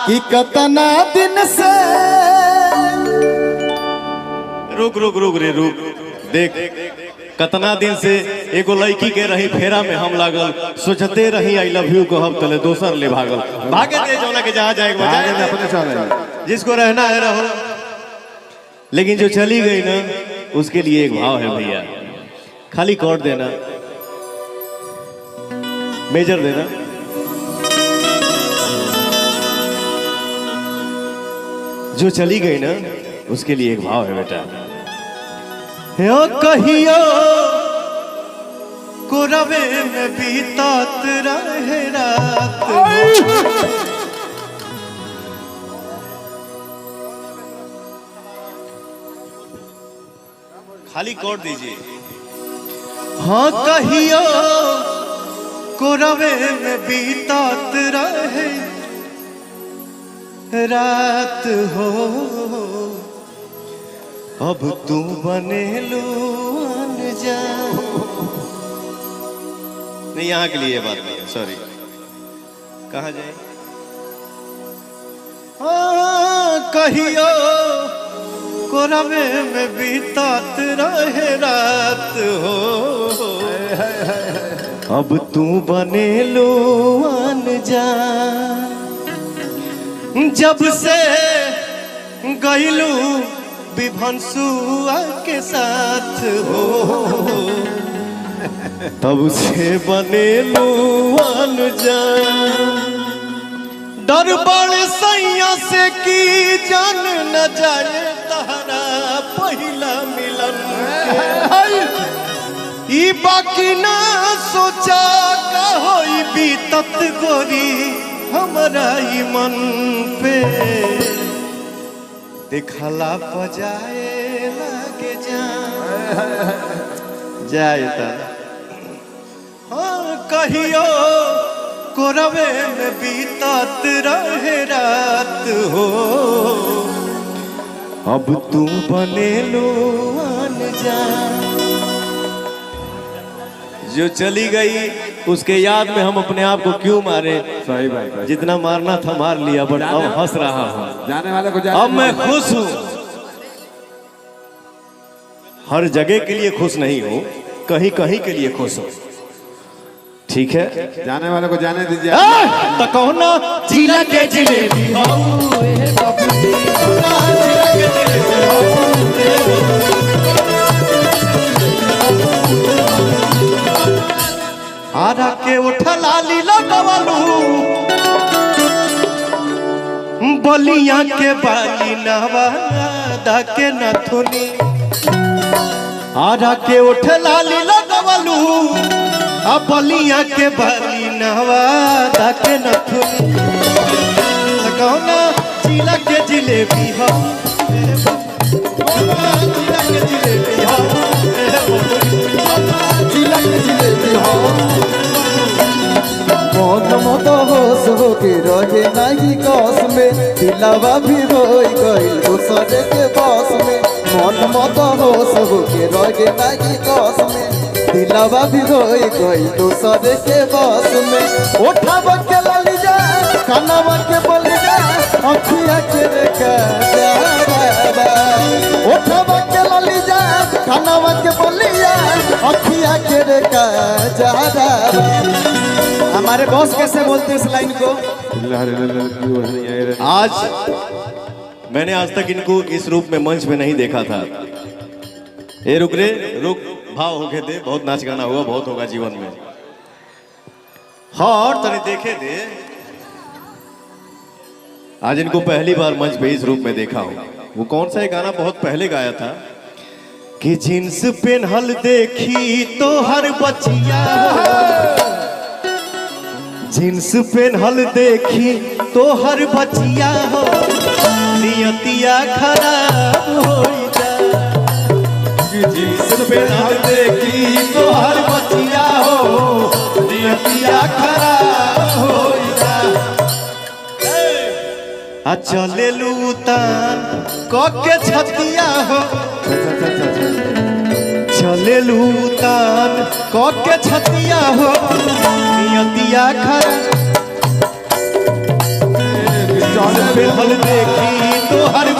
कि कतना दिन से रुक रुक रुक रे रुक देख कतना दिन से एगो लड़की के रही फेरा में हम लागल सोचते रही आई लव यू को हम तले दोसर ले भागल भागे दे जौना के जहाँ जाए अपने चले जिसको रहना है रहो। लेकिन जो चली गई ना उसके लिए एक भाव है भैया, खाली कॉर्ड देना मेजर देना। जो चली गई ना उसके लिए एक भाव है बेटा। यो कहियो कोरवे में बीतात रहे रात खाली कोड दीजिए। हाँ कहियो कोरवे में बीतात रहे रात हो, अब तू बने लो अनजान। नहीं यहाँ के लिए बात नहीं है, सॉरी। कहाँ जाए? हाँ कहियो कोरवे में बीतात रहे रात हो, अब तू बने लो अनजान। जब से गईलू विभंसुआ के साथ हो, तब से बने लो अनजान। डर बड़ सैया से की जान न जाए तारा पहला मिलन ई बाकी ना सोचा का होई बीतत गोरी हमरा ई मन पे। देखला बजाए लागे जाए हाँ कहियो कोरवे में बीतात रहे रात हो, अब तू बने लो अनजान। जो चली गई उसके याद में हम अपने आप को क्यों मारे? सही भाई, जितना मारना था मार लिया, बट अब हंस रहा हूँ। जाने वाले को अब मैं खुश हूँ। हर जगह के लिए खुश नहीं हूँ, कहीं कहीं के लिए खुश हूँ। ठीक है, जाने वाले को जाने दीजिए। तो कहो ना जिला के जिलेबी आरा के उठला लीला गवालू बलिया के बाली नवादा के नथुनी। आरा के उठला लीला गवालू बलिया के बाली नवादा के नथुनी। कहो ना जिला के जिलेबी हो, जिला के जिलेबी हो, जिला के जिलेबी हो। मौत मत होश होके रहे नहीं कस में, दिलावा भी रोई गइल दूसरे के बस में। मौत होश होके रहे नहीं कस में, दिलावा भी रोई गइल दूसरे के बस में। उठावा के लली जा कानावा के बोली जा अखिया के रेखा जा, उठावा के लली जा कानावा के बोली जा अखिया के रेखा जा। हमारे बॉस कैसे बोलते हैं इस लाइन को? आज मैंने आज तक इनको इस रूप में मंच में नहीं देखा था। ए रुक रे रुक, भाव होके दे, बहुत नाच गाना हुआ, बहुत होगा जीवन में। हाँ और तने देखे दे, आज इनको पहली बार मंच पे इस रूप में देखा हूँ। वो कौन सा गाना बहुत पहले गाया था कि जींस पेनहल देखी तो हर बचिया, जींस पेनहल देखी तो हर बचिया हो, नियतिया खराब हो जा। जींस पेनहल देखी तो हर बचिया हो, नियतिया खराब हो जा। चले लूतान के छतिया हो, चले लूतान के छतिया हो, नियतिया खराब बेहल देखी तो हर